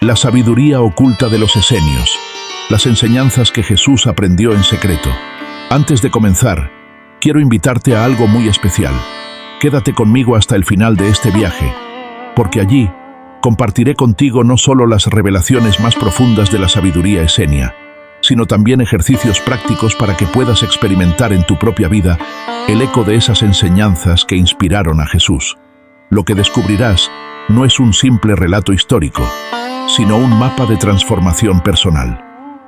La sabiduría oculta de los esenios. Las enseñanzas que Jesús aprendió en secreto. Antes de comenzar, quiero invitarte a algo muy especial. Quédate conmigo hasta el final de este viaje, porque allí compartiré contigo no solo las revelaciones más profundas de la sabiduría esenia, sino también ejercicios prácticos para que puedas experimentar en tu propia vida el eco de esas enseñanzas que inspiraron a Jesús. Lo que descubrirás no es un simple relato histórico, sino un mapa de transformación personal.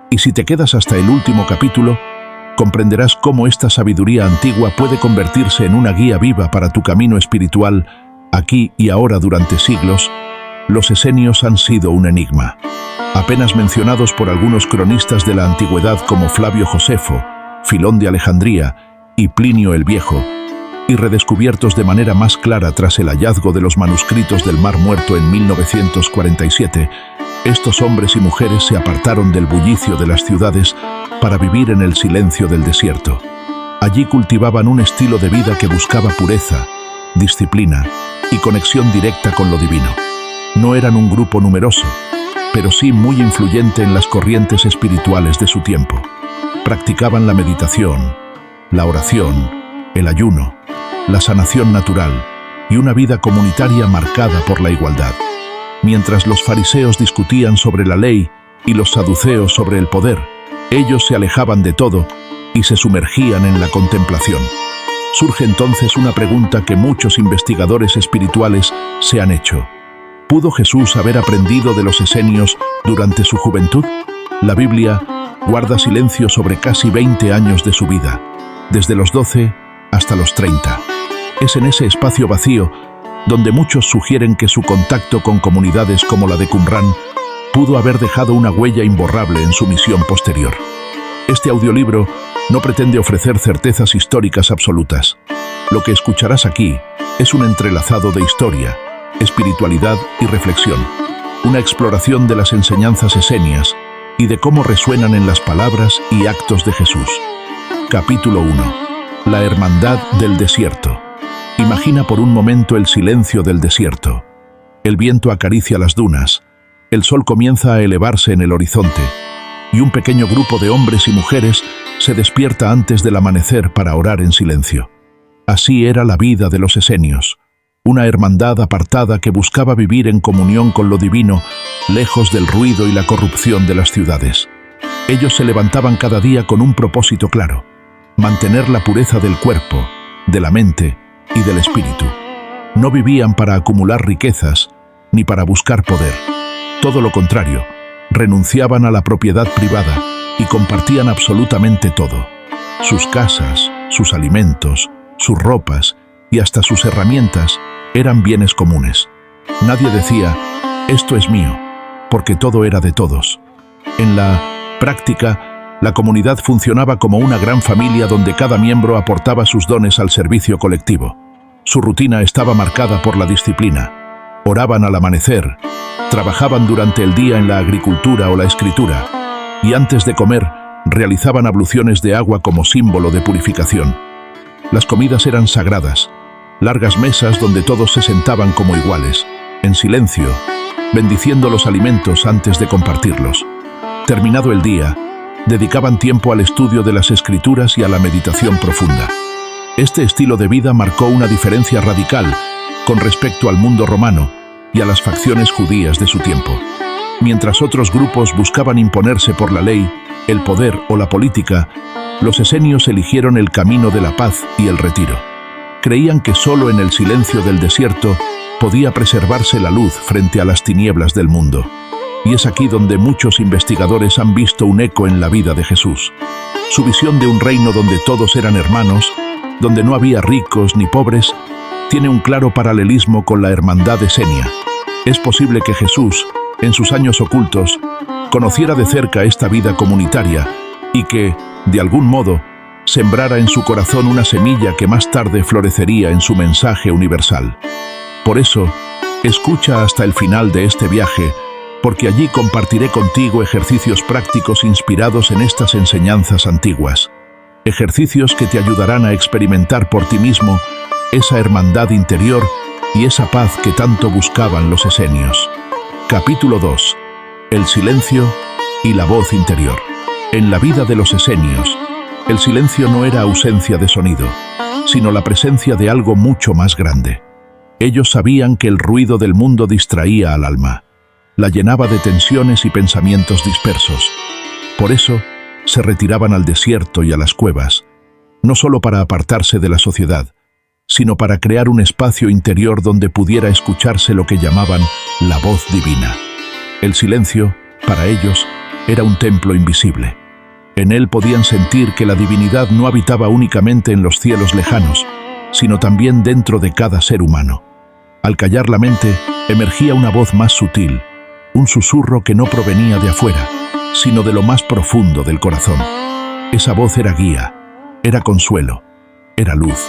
Y si te quedas hasta el último capítulo, comprenderás cómo esta sabiduría antigua puede convertirse en una guía viva para tu camino espiritual. Aquí y ahora durante siglos, los esenios han sido un enigma. Apenas mencionados por algunos cronistas de la antigüedad como Flavio Josefo, Filón de Alejandría y Plinio el Viejo, y redescubiertos de manera más clara tras el hallazgo de los manuscritos del Mar Muerto en 1947, estos hombres y mujeres se apartaron del bullicio de las ciudades para vivir en el silencio del desierto. Allí cultivaban un estilo de vida que buscaba pureza, disciplina y conexión directa con lo divino. No eran un grupo numeroso, pero sí muy influyente en las corrientes espirituales de su tiempo. Practicaban la meditación, la oración, el ayuno, la sanación natural y una vida comunitaria marcada por la igualdad. Mientras los fariseos discutían sobre la ley y los saduceos sobre el poder, ellos se alejaban de todo y se sumergían en la contemplación. Surge entonces una pregunta que muchos investigadores espirituales se han hecho. ¿Pudo Jesús haber aprendido de los esenios durante su juventud? La Biblia guarda silencio sobre casi 20 años de su vida, desde los 12 hasta los 30. Es en ese espacio vacío donde muchos sugieren que su contacto con comunidades como la de Qumran pudo haber dejado una huella imborrable en su misión posterior. Este audiolibro no pretende ofrecer certezas históricas absolutas. Lo que escucharás aquí es un entrelazado de historia, espiritualidad y reflexión, una exploración de las enseñanzas esenias y de cómo resuenan en las palabras y actos de Jesús. Capítulo 1. La hermandad del desierto. Imagina por un momento el silencio del desierto. El viento acaricia las dunas, el sol comienza a elevarse en el horizonte, y un pequeño grupo de hombres y mujeres se despierta antes del amanecer para orar en silencio. Así era la vida de los esenios, una hermandad apartada que buscaba vivir en comunión con lo divino, lejos del ruido y la corrupción de las ciudades. Ellos se levantaban cada día con un propósito claro: mantener la pureza del cuerpo, de la mente y del espíritu. No vivían para acumular riquezas ni para buscar poder. Todo lo contrario, renunciaban a la propiedad privada y compartían absolutamente todo: sus casas, sus alimentos, sus ropas y hasta sus herramientas eran bienes comunes. Nadie decía, esto es mío, porque todo era de todos. En la práctica, la comunidad funcionaba como una gran familia donde cada miembro aportaba sus dones al servicio colectivo. Su rutina estaba marcada por la disciplina. Oraban al amanecer, trabajaban durante el día en la agricultura o la escritura, y antes de comer realizaban abluciones de agua como símbolo de purificación. Las comidas eran sagradas, largas mesas donde todos se sentaban como iguales, en silencio, bendiciendo los alimentos antes de compartirlos. Terminado el día, dedicaban tiempo al estudio de las escrituras y a la meditación profunda. Este estilo de vida marcó una diferencia radical con respecto al mundo romano y a las facciones judías de su tiempo. Mientras otros grupos buscaban imponerse por la ley, el poder o la política, los esenios eligieron el camino de la paz y el retiro. Creían que solo en el silencio del desierto podía preservarse la luz frente a las tinieblas del mundo. Y es aquí donde muchos investigadores han visto un eco en la vida de Jesús. Su visión de un reino donde todos eran hermanos, donde no había ricos ni pobres, tiene un claro paralelismo con la hermandad esenia. Es posible que Jesús, en sus años ocultos, conociera de cerca esta vida comunitaria y que, de algún modo, sembrara en su corazón una semilla que más tarde florecería en su mensaje universal. Por eso, escucha hasta el final de este viaje, porque allí compartiré contigo ejercicios prácticos inspirados en estas enseñanzas antiguas. Ejercicios que te ayudarán a experimentar por ti mismo esa hermandad interior y esa paz que tanto buscaban los esenios. Capítulo 2. el silencio y la voz interior. En la vida de los esenios, el silencio no era ausencia de sonido, sino la presencia de algo mucho más grande. Ellos sabían que el ruido del mundo distraía al alma, la llenaba de tensiones y pensamientos dispersos. Por eso, se retiraban al desierto y a las cuevas, no solo para apartarse de la sociedad, sino para crear un espacio interior donde pudiera escucharse lo que llamaban la voz divina. El silencio, para ellos, era un templo invisible. En él podían sentir que la divinidad no habitaba únicamente en los cielos lejanos, sino también dentro de cada ser humano. Al callar la mente, emergía una voz más sutil, un susurro que no provenía de afuera, sino de lo más profundo del corazón. Esa voz era guía, era consuelo, era luz.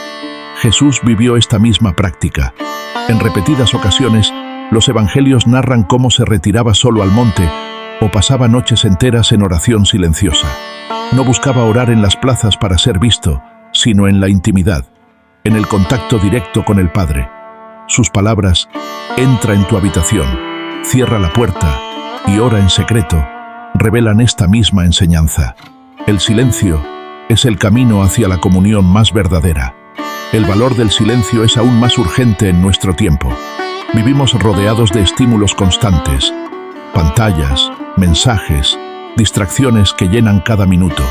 Jesús vivió esta misma práctica. En repetidas ocasiones, los evangelios narran cómo se retiraba solo al monte o pasaba noches enteras en oración silenciosa. No buscaba orar en las plazas para ser visto, sino en la intimidad, en el contacto directo con el Padre. Sus palabras, entra en tu habitación, cierra la puerta y ora en secreto, revelan esta misma enseñanza. El silencio es el camino hacia la comunión más verdadera. El valor del silencio es aún más urgente en nuestro tiempo. Vivimos rodeados de estímulos constantes, pantallas, mensajes, distracciones que llenan cada minuto.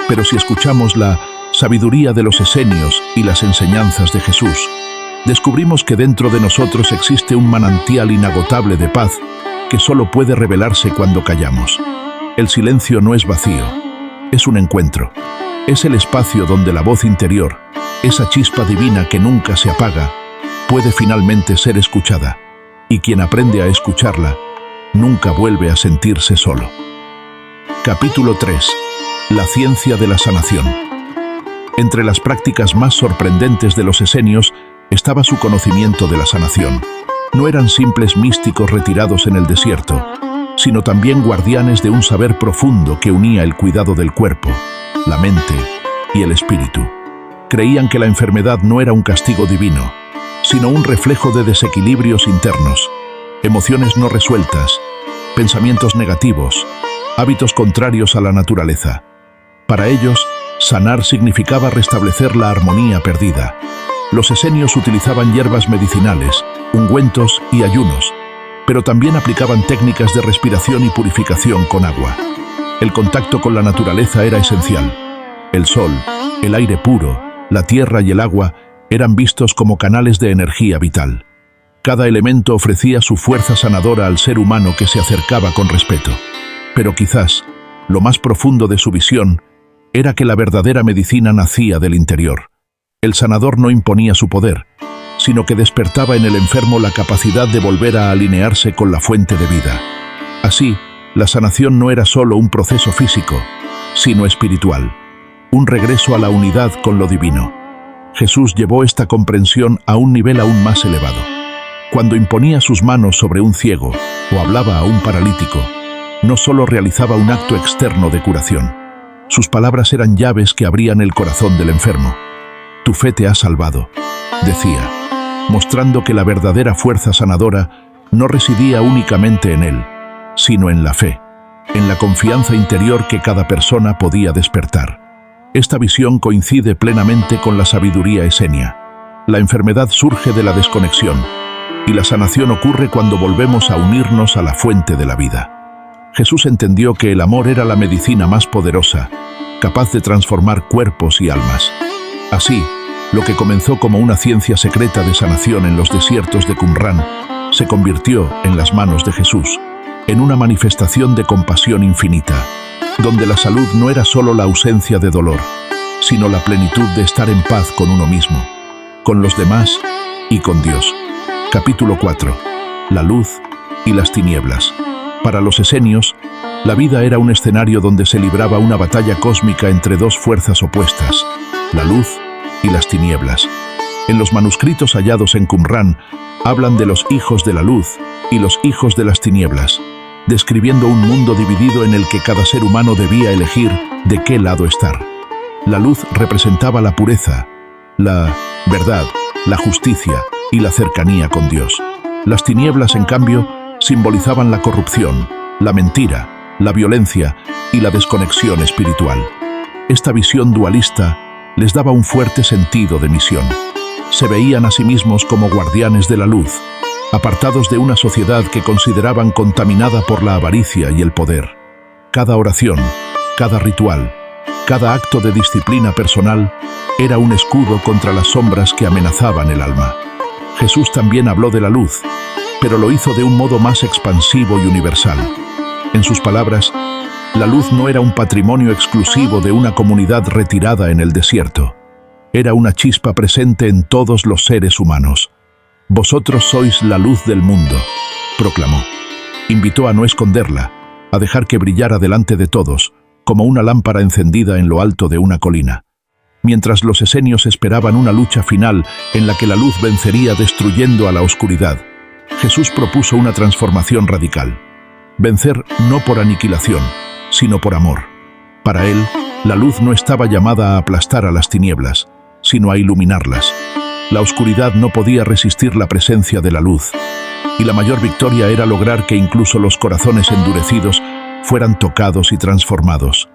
Pero si escuchamos la sabiduría de los esenios y las enseñanzas de Jesús, descubrimos que dentro de nosotros existe un manantial inagotable de paz que solo puede revelarse cuando callamos. El silencio no es vacío, es un encuentro. Es el espacio donde la voz interior, esa chispa divina que nunca se apaga, puede finalmente ser escuchada, y quien aprende a escucharla, nunca vuelve a sentirse solo. Capítulo 3. La ciencia de la sanación. Entre las prácticas más sorprendentes de los esenios estaba su conocimiento de la sanación. No eran simples místicos retirados en el desierto, sino también guardianes de un saber profundo que unía el cuidado del cuerpo, la mente y el espíritu. Creían que la enfermedad no era un castigo divino, sino un reflejo de desequilibrios internos, emociones no resueltas, pensamientos negativos, hábitos contrarios a la naturaleza. Para ellos, sanar significaba restablecer la armonía perdida. Los esenios utilizaban hierbas medicinales, ungüentos y ayunos, pero también aplicaban técnicas de respiración y purificación con agua. El contacto con la naturaleza era esencial. El sol, el aire puro, la tierra y el agua eran vistos como canales de energía vital. Cada elemento ofrecía su fuerza sanadora al ser humano que se acercaba con respeto. Pero quizás, lo más profundo de su visión era que la verdadera medicina nacía del interior. El sanador no imponía su poder, sino que despertaba en el enfermo la capacidad de volver a alinearse con la fuente de vida. Así, la sanación no era solo un proceso físico, sino espiritual, un regreso a la unidad con lo divino. Jesús llevó esta comprensión a un nivel aún más elevado. Cuando imponía sus manos sobre un ciego o hablaba a un paralítico, no solo realizaba un acto externo de curación. Sus palabras eran llaves que abrían el corazón del enfermo. Tu fe te ha salvado, decía, mostrando que la verdadera fuerza sanadora no residía únicamente en él, sino en la fe, en la confianza interior que cada persona podía despertar. Esta visión coincide plenamente con la sabiduría esenia. La enfermedad surge de la desconexión, y la sanación ocurre cuando volvemos a unirnos a la fuente de la vida. Jesús entendió que el amor era la medicina más poderosa, capaz de transformar cuerpos y almas. Así, lo que comenzó como una ciencia secreta de sanación en los desiertos de Qumrán se convirtió, en las manos de Jesús, en una manifestación de compasión infinita, donde la salud no era solo la ausencia de dolor, sino la plenitud de estar en paz con uno mismo, con los demás y con Dios. Capítulo 4. La luz y las tinieblas. Para los esenios, la vida era un escenario donde se libraba una batalla cósmica entre dos fuerzas opuestas, la luz y las tinieblas. En los manuscritos hallados en Qumrán, hablan de los hijos de la luz y los hijos de las tinieblas, describiendo un mundo dividido en el que cada ser humano debía elegir de qué lado estar. La luz representaba la pureza, la verdad, la justicia y la cercanía con Dios. Las tinieblas, en cambio, simbolizaban la corrupción, la mentira, la violencia y la desconexión espiritual. Esta visión dualista les daba un fuerte sentido de misión. Se veían a sí mismos como guardianes de la luz, apartados de una sociedad que consideraban contaminada por la avaricia y el poder. Cada oración, cada ritual, cada acto de disciplina personal era un escudo contra las sombras que amenazaban el alma. Jesús también habló de la luz, pero lo hizo de un modo más expansivo y universal. En sus palabras, la luz no era un patrimonio exclusivo de una comunidad retirada en el desierto. Era una chispa presente en todos los seres humanos. «Vosotros sois la luz del mundo», proclamó. Invitó a no esconderla, a dejar que brillara delante de todos, como una lámpara encendida en lo alto de una colina. Mientras los esenios esperaban una lucha final en la que la luz vencería destruyendo a la oscuridad, Jesús propuso una transformación radical. Vencer no por aniquilación, sino por amor. Para él, la luz no estaba llamada a aplastar a las tinieblas, sino a iluminarlas. La oscuridad no podía resistir la presencia de la luz, y la mayor victoria era lograr que incluso los corazones endurecidos fueran tocados y transformados.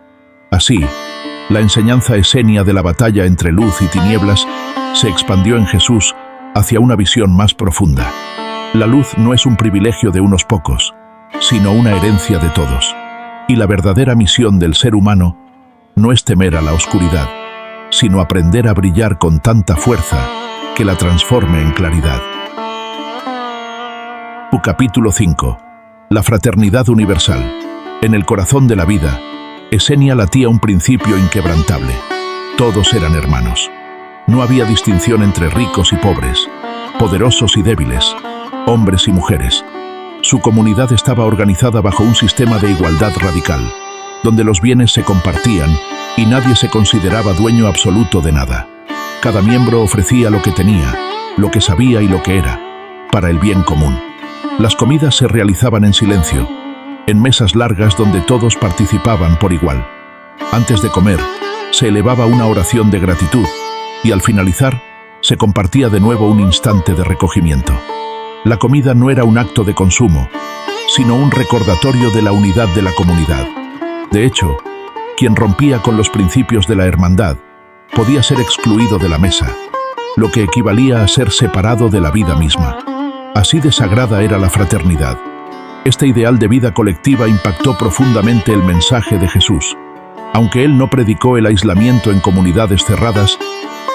Así, la enseñanza esenia de la batalla entre luz y tinieblas se expandió en Jesús hacia una visión más profunda. La luz no es un privilegio de unos pocos, sino una herencia de todos. Y la verdadera misión del ser humano no es temer a la oscuridad, sino aprender a brillar con tanta fuerza que la transforme en claridad. Capítulo 5. La fraternidad universal. En el corazón de la vida, Esenia latía un principio inquebrantable. Todos eran hermanos. No había distinción entre ricos y pobres, poderosos y débiles, hombres y mujeres. Su comunidad estaba organizada bajo un sistema de igualdad radical, donde los bienes se compartían y nadie se consideraba dueño absoluto de nada. Cada miembro ofrecía lo que tenía, lo que sabía y lo que era, para el bien común. Las comidas se realizaban en silencio, en mesas largas donde todos participaban por igual. Antes de comer, se elevaba una oración de gratitud y al finalizar, se compartía de nuevo un instante de recogimiento. La comida no era un acto de consumo, sino un recordatorio de la unidad de la comunidad. De hecho, quien rompía con los principios de la hermandad podía ser excluido de la mesa, lo que equivalía a ser separado de la vida misma. Así de sagrada era la fraternidad. Este ideal de vida colectiva impactó profundamente el mensaje de Jesús. Aunque él no predicó el aislamiento en comunidades cerradas,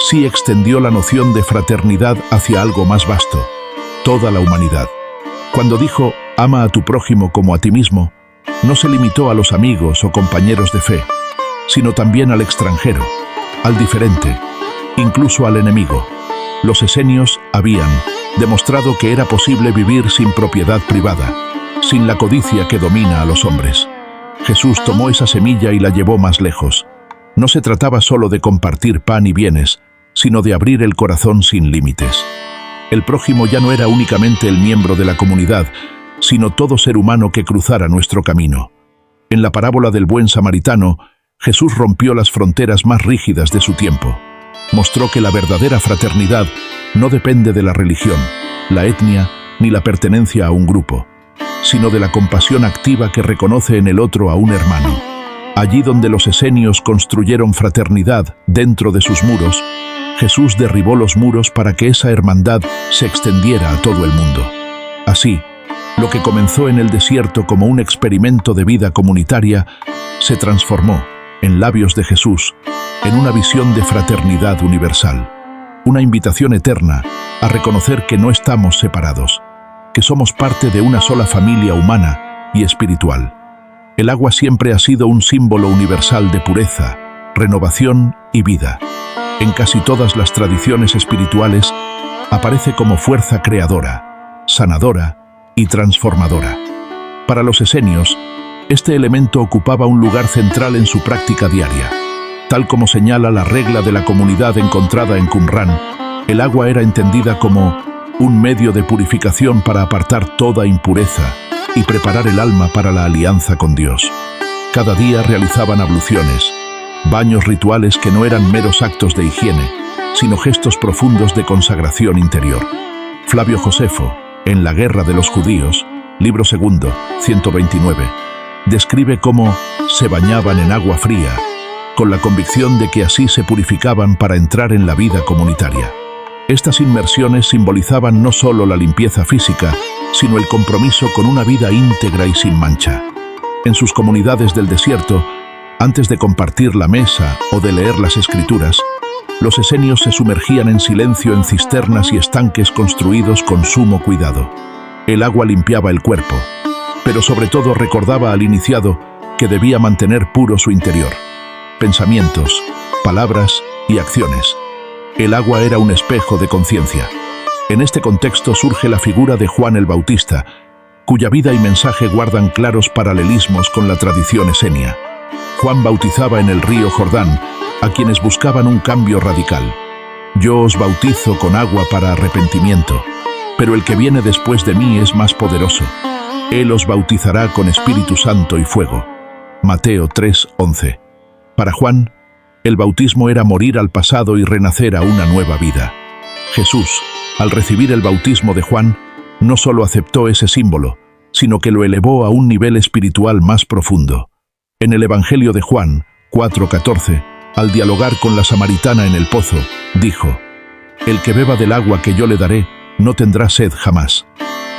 sí extendió la noción de fraternidad hacia algo más vasto, toda la humanidad. Cuando dijo, ama a tu prójimo como a ti mismo, no se limitó a los amigos o compañeros de fe, sino también al extranjero, al diferente, incluso al enemigo. Los esenios habían demostrado que era posible vivir sin propiedad privada, sin la codicia que domina a los hombres. Jesús tomó esa semilla y la llevó más lejos. No se trataba solo de compartir pan y bienes, sino de abrir el corazón sin límites. El prójimo ya no era únicamente el miembro de la comunidad, sino todo ser humano que cruzara nuestro camino. En la parábola del buen samaritano, Jesús rompió las fronteras más rígidas de su tiempo. Mostró que la verdadera fraternidad no depende de la religión, la etnia ni la pertenencia a un grupo, sino de la compasión activa que reconoce en el otro a un hermano. Allí donde los esenios construyeron fraternidad dentro de sus muros, Jesús derribó los muros para que esa hermandad se extendiera a todo el mundo. Así, lo que comenzó en el desierto como un experimento de vida comunitaria se transformó, en labios de Jesús, en una visión de fraternidad universal, una invitación eterna a reconocer que no estamos separados, que somos parte de una sola familia humana y espiritual. El agua siempre ha sido un símbolo universal de pureza, renovación y vida. En casi todas las tradiciones espirituales aparece como fuerza creadora, sanadora y transformadora. Para los esenios, este elemento ocupaba un lugar central en su práctica diaria. Tal como señala la regla de la comunidad encontrada en Qumran, el agua era entendida como un medio de purificación para apartar toda impureza y preparar el alma para la alianza con Dios. Cada día realizaban abluciones, baños rituales que no eran meros actos de higiene, sino gestos profundos de consagración interior. Flavio Josefo, en La guerra de los judíos, libro segundo, 129, describe cómo se bañaban en agua fría, con la convicción de que así se purificaban para entrar en la vida comunitaria. Estas inmersiones simbolizaban no solo la limpieza física, sino el compromiso con una vida íntegra y sin mancha. En sus comunidades del desierto, antes de compartir la mesa o de leer las escrituras, los esenios se sumergían en silencio en cisternas y estanques construidos con sumo cuidado. El agua limpiaba el cuerpo, pero sobre todo recordaba al iniciado que debía mantener puro su interior, pensamientos, palabras y acciones. El agua era un espejo de conciencia. En este contexto surge la figura de Juan el Bautista, cuya vida y mensaje guardan claros paralelismos con la tradición esenia. Juan bautizaba en el río Jordán a quienes buscaban un cambio radical. Yo os bautizo con agua para arrepentimiento, pero el que viene después de mí es más poderoso. Él os bautizará con Espíritu Santo y fuego. Mateo 3:11. Para Juan, el bautismo era morir al pasado y renacer a una nueva vida. Jesús, al recibir el bautismo de Juan, no solo aceptó ese símbolo, sino que lo elevó a un nivel espiritual más profundo. En el Evangelio de Juan 4:14, al dialogar con la samaritana en el pozo, dijo: «El que beba del agua que yo le daré, no tendrá sed jamás.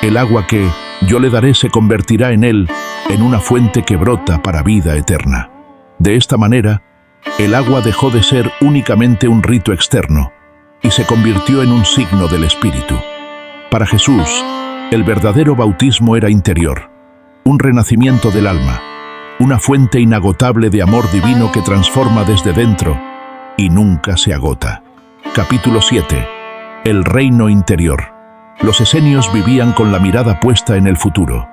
El agua que yo le daré se convertirá en él en una fuente que brota para vida eterna». De esta manera, el agua dejó de ser únicamente un rito externo y se convirtió en un signo del Espíritu. Para Jesús, el verdadero bautismo era interior, un renacimiento del alma, una fuente inagotable de amor divino que transforma desde dentro y nunca se agota. Capítulo 7. El reino interior. Los esenios vivían con la mirada puesta en el futuro.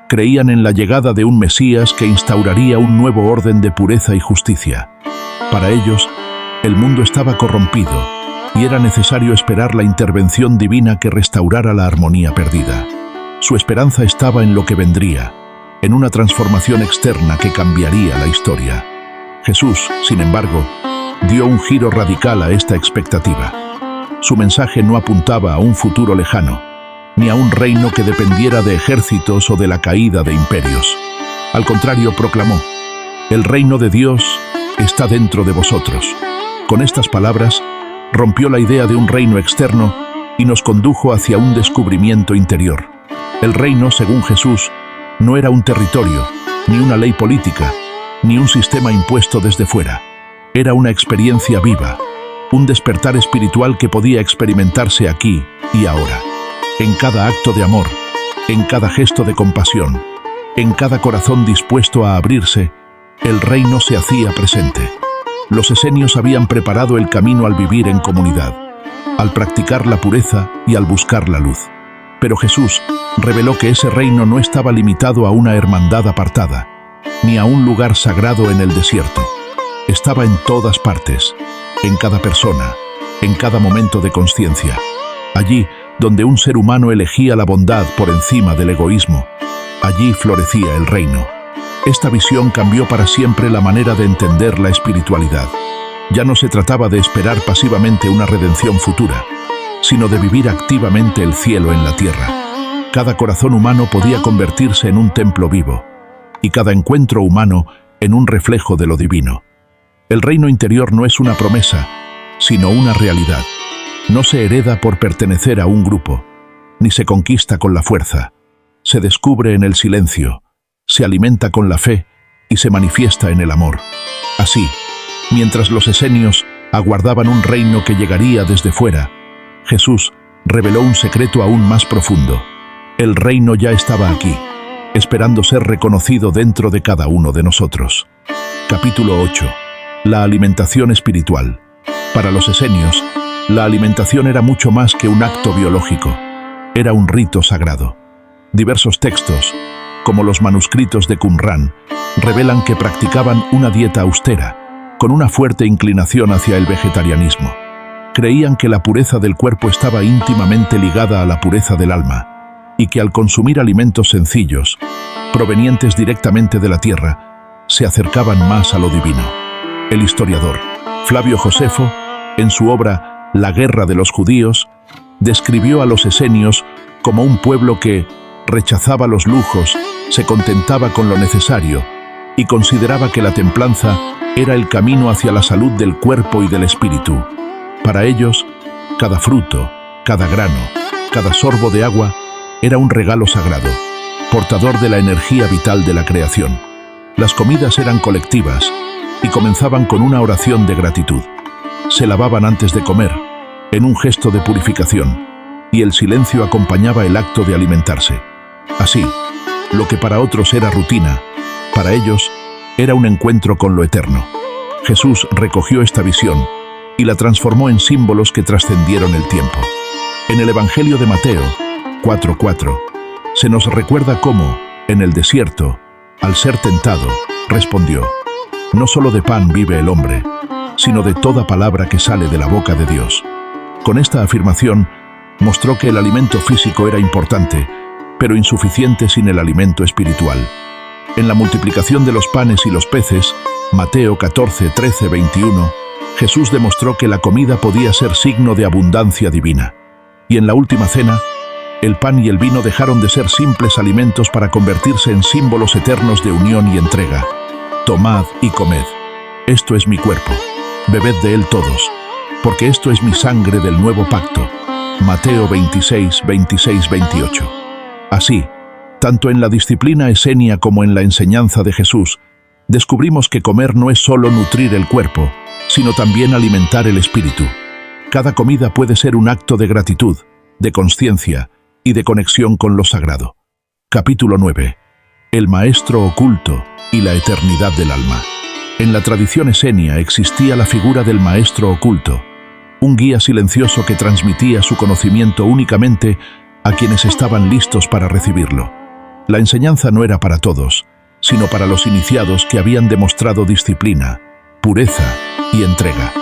Creían en la llegada de un Mesías que instauraría un nuevo orden de pureza y justicia. Para ellos, el mundo estaba corrompido y era necesario esperar la intervención divina que restaurara la armonía perdida. Su esperanza estaba en lo que vendría, en una transformación externa que cambiaría la historia. Jesús, sin embargo, dio un giro radical a esta expectativa. Su mensaje no apuntaba a un futuro lejano, ni a un reino que dependiera de ejércitos o de la caída de imperios. Al contrario, proclamó: «El reino de Dios está dentro de vosotros». Con estas palabras, rompió la idea de un reino externo y nos condujo hacia un descubrimiento interior. El reino, según Jesús, no era un territorio, ni una ley política, ni un sistema impuesto desde fuera. Era una experiencia viva, un despertar espiritual que podía experimentarse aquí y ahora. En cada acto de amor, en cada gesto de compasión, en cada corazón dispuesto a abrirse, el reino se hacía presente. Los esenios habían preparado el camino al vivir en comunidad, al practicar la pureza y al buscar la luz. Pero Jesús reveló que ese reino no estaba limitado a una hermandad apartada, ni a un lugar sagrado en el desierto. Estaba en todas partes, en cada persona, en cada momento de consciencia. Allí donde un ser humano elegía la bondad por encima del egoísmo, allí florecía el reino. Esta visión cambió para siempre la manera de entender la espiritualidad. Ya no se trataba de esperar pasivamente una redención futura, sino de vivir activamente el cielo en la tierra. Cada corazón humano podía convertirse en un templo vivo, y cada encuentro humano en un reflejo de lo divino. El reino interior no es una promesa, sino una realidad. No se hereda por pertenecer a un grupo, ni se conquista con la fuerza. Se descubre en el silencio, se alimenta con la fe y se manifiesta en el amor. Así, mientras los esenios aguardaban un reino que llegaría desde fuera, Jesús reveló un secreto aún más profundo. El reino ya estaba aquí, esperando ser reconocido dentro de cada uno de nosotros. Capítulo 8. La alimentación espiritual. Para los esenios, la alimentación era mucho más que un acto biológico. Era un rito sagrado. Diversos textos, como los manuscritos de Qumrán, revelan que practicaban una dieta austera, con una fuerte inclinación hacia el vegetarianismo. Creían que la pureza del cuerpo estaba íntimamente ligada a la pureza del alma, y que al consumir alimentos sencillos, provenientes directamente de la tierra, se acercaban más a lo divino. El historiador Flavio Josefo, en su obra La guerra de los judíos, describió a los esenios como un pueblo que rechazaba los lujos, se contentaba con lo necesario y consideraba que la templanza era el camino hacia la salud del cuerpo y del espíritu. Para ellos, cada fruto, cada grano, cada sorbo de agua era un regalo sagrado, portador de la energía vital de la creación. Las comidas eran colectivas y comenzaban con una oración de gratitud. Se lavaban antes de comer, en un gesto de purificación, y el silencio acompañaba el acto de alimentarse. Así, lo que para otros era rutina, para ellos era un encuentro con lo eterno. Jesús recogió esta visión y la transformó en símbolos que trascendieron el tiempo. En el Evangelio de Mateo 4:4 se nos recuerda cómo, en el desierto, al ser tentado, respondió: «No solo de pan vive el hombre, sino de toda palabra que sale de la boca de Dios». Con esta afirmación, mostró que el alimento físico era importante, pero insuficiente sin el alimento espiritual. En la multiplicación de los panes y los peces, Mateo 14, 13, 21, Jesús demostró que la comida podía ser signo de abundancia divina. Y en la última cena, el pan y el vino dejaron de ser simples alimentos para convertirse en símbolos eternos de unión y entrega. «Tomad y comed. Esto es mi cuerpo. Bebed de él todos, porque esto es mi sangre del nuevo pacto». Mateo 26, 26, 28. Así, tanto en la disciplina esenia como en la enseñanza de Jesús, descubrimos que comer no es solo nutrir el cuerpo, sino también alimentar el espíritu. Cada comida puede ser un acto de gratitud, de conciencia y de conexión con lo sagrado. Capítulo 9. El maestro oculto y la eternidad del alma. En la tradición esenia existía la figura del maestro oculto, un guía silencioso que transmitía su conocimiento únicamente a quienes estaban listos para recibirlo. La enseñanza no era para todos, sino para los iniciados que habían demostrado disciplina, pureza y entrega.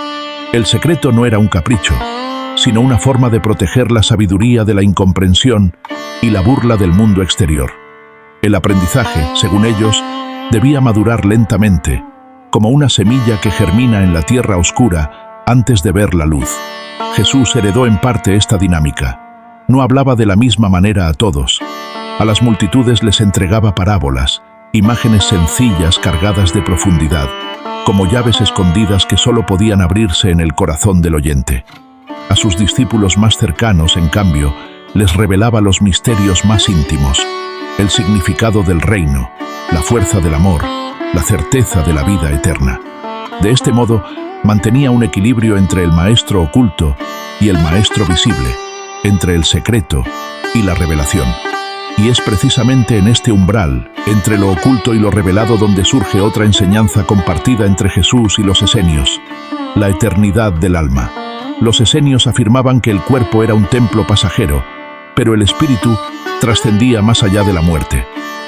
El secreto no era un capricho, sino una forma de proteger la sabiduría de la incomprensión y la burla del mundo exterior. El aprendizaje, según ellos, debía madurar lentamente, como una semilla que germina en la tierra oscura antes de ver la luz. Jesús heredó en parte esta dinámica. No hablaba de la misma manera a todos. A las multitudes les entregaba parábolas, imágenes sencillas cargadas de profundidad, como llaves escondidas que solo podían abrirse en el corazón del oyente. A sus discípulos más cercanos, en cambio, les revelaba los misterios más íntimos, el significado del reino, la fuerza del amor, la certeza de la vida eterna. De este modo, mantenía un equilibrio entre el maestro oculto y el maestro visible, entre el secreto y la revelación. Y es precisamente en este umbral, entre lo oculto y lo revelado, donde surge otra enseñanza compartida entre Jesús y los esenios: la eternidad del alma. Los esenios afirmaban que el cuerpo era un templo pasajero, pero el espíritu trascendía más allá de la muerte.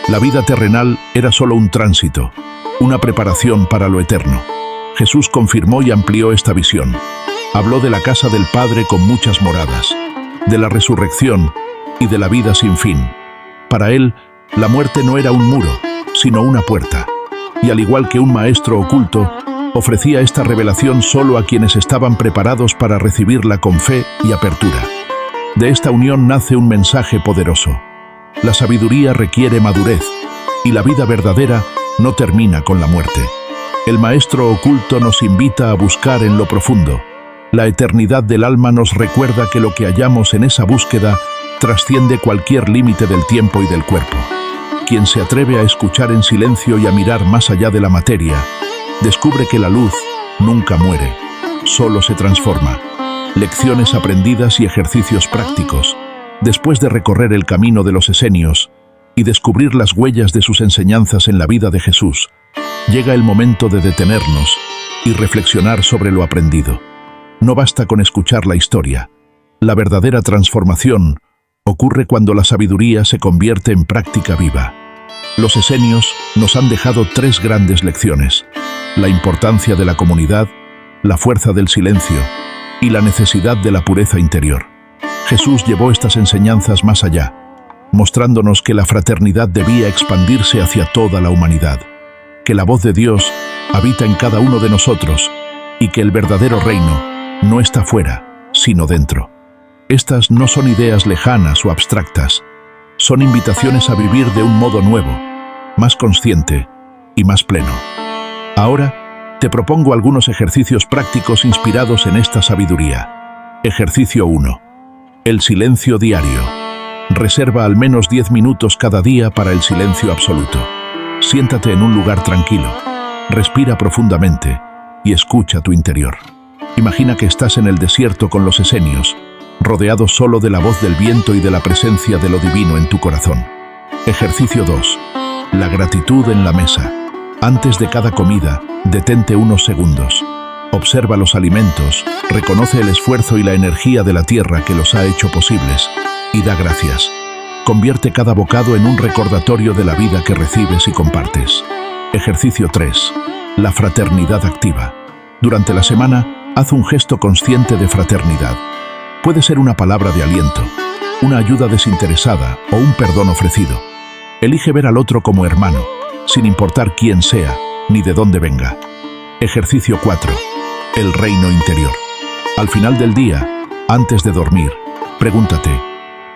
La vida terrenal era solo un tránsito, una preparación para lo eterno. Jesús confirmó y amplió esta visión. Habló de la casa del Padre con muchas moradas, de la resurrección y de la vida sin fin. Para él, la muerte no era un muro, sino una puerta. Y al igual que un maestro oculto, ofrecía esta revelación solo a quienes estaban preparados para recibirla con fe y apertura. De esta unión nace un mensaje poderoso. La sabiduría requiere madurez, y la vida verdadera no termina con la muerte. El maestro oculto nos invita a buscar en lo profundo. La eternidad del alma nos recuerda que lo que hallamos en esa búsqueda trasciende cualquier límite del tiempo y del cuerpo. Quien se atreve a escuchar en silencio y a mirar más allá de la materia, descubre que la luz nunca muere, solo se transforma. Lecciones aprendidas y ejercicios prácticos. Después de recorrer el camino de los esenios y descubrir las huellas de sus enseñanzas en la vida de Jesús, llega el momento de detenernos y reflexionar sobre lo aprendido. No basta con escuchar la historia. La verdadera transformación ocurre cuando la sabiduría se convierte en práctica viva. Los esenios nos han dejado tres grandes lecciones: la importancia de la comunidad, la fuerza del silencio y la necesidad de la pureza interior. Jesús llevó estas enseñanzas más allá, mostrándonos que la fraternidad debía expandirse hacia toda la humanidad, que la voz de Dios habita en cada uno de nosotros y que el verdadero reino no está fuera, sino dentro. Estas no son ideas lejanas o abstractas, Son invitaciones a vivir de un modo nuevo, más consciente y más pleno. Ahora, te propongo algunos ejercicios prácticos inspirados en esta sabiduría. Ejercicio 1. El silencio diario. Reserva al menos 10 minutos cada día para el silencio absoluto. Siéntate en un lugar tranquilo, respira profundamente y escucha tu interior. Imagina que estás en el desierto con los esenios, rodeado solo de la voz del viento y de la presencia de lo divino en tu corazón. Ejercicio 2. La gratitud en la mesa. Antes de cada comida, detente unos segundos. Observa los alimentos, reconoce el esfuerzo y la energía de la tierra que los ha hecho posibles y da gracias. Convierte cada bocado en un recordatorio de la vida que recibes y compartes. Ejercicio 3. La fraternidad activa. Durante la semana, haz un gesto consciente de fraternidad. Puede ser una palabra de aliento, una ayuda desinteresada o un perdón ofrecido. Elige ver al otro como hermano, sin importar quién sea ni de dónde venga. Ejercicio 4. El reino interior. Al final del día, antes de dormir, pregúntate,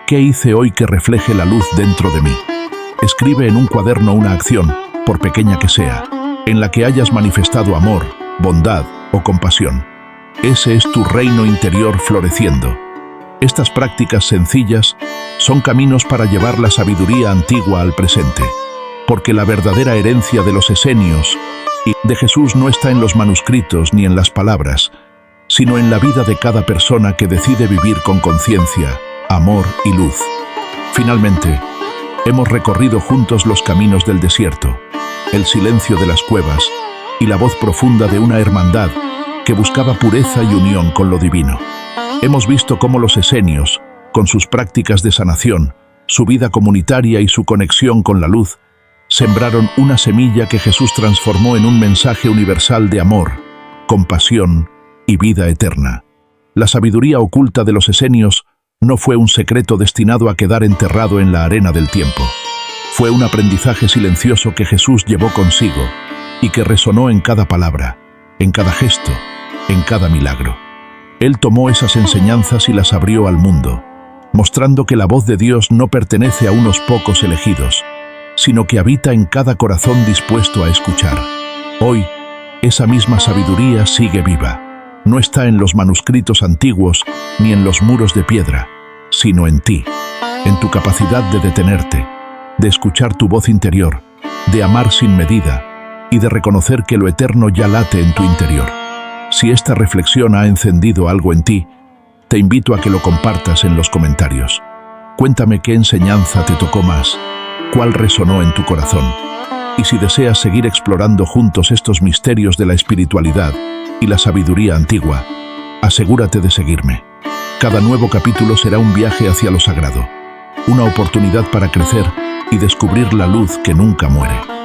¿qué hice hoy que refleje la luz dentro de mí? Escribe en un cuaderno una acción, por pequeña que sea, en la que hayas manifestado amor, bondad o compasión. Ese es tu reino interior floreciendo. Estas prácticas sencillas son caminos para llevar la sabiduría antigua al presente, porque la verdadera herencia de los esenios y de Jesús no está en los manuscritos ni en las palabras, sino en la vida de cada persona que decide vivir con conciencia, amor y luz. Finalmente, hemos recorrido juntos los caminos del desierto, el silencio de las cuevas y la voz profunda de una hermandad que buscaba pureza y unión con lo divino. Hemos visto cómo los esenios, con sus prácticas de sanación, su vida comunitaria y su conexión con la luz, sembraron una semilla que Jesús transformó en un mensaje universal de amor, compasión y vida eterna. La sabiduría oculta de los esenios no fue un secreto destinado a quedar enterrado en la arena del tiempo. Fue un aprendizaje silencioso que Jesús llevó consigo y que resonó en cada palabra, en cada gesto, en cada milagro. Él tomó esas enseñanzas y las abrió al mundo, mostrando que la voz de Dios no pertenece a unos pocos elegidos, sino que habita en cada corazón dispuesto a escuchar. Hoy, esa misma sabiduría sigue viva. No está en los manuscritos antiguos ni en los muros de piedra, sino en ti, en tu capacidad de detenerte, de escuchar tu voz interior, de amar sin medida y de reconocer que lo eterno ya late en tu interior. Si esta reflexión ha encendido algo en ti, te invito a que lo compartas en los comentarios. Cuéntame qué enseñanza te tocó más, cuál resonó en tu corazón. Y si deseas seguir explorando juntos estos misterios de la espiritualidad y la sabiduría antigua, asegúrate de seguirme. Cada nuevo capítulo será un viaje hacia lo sagrado, una oportunidad para crecer y descubrir la luz que nunca muere.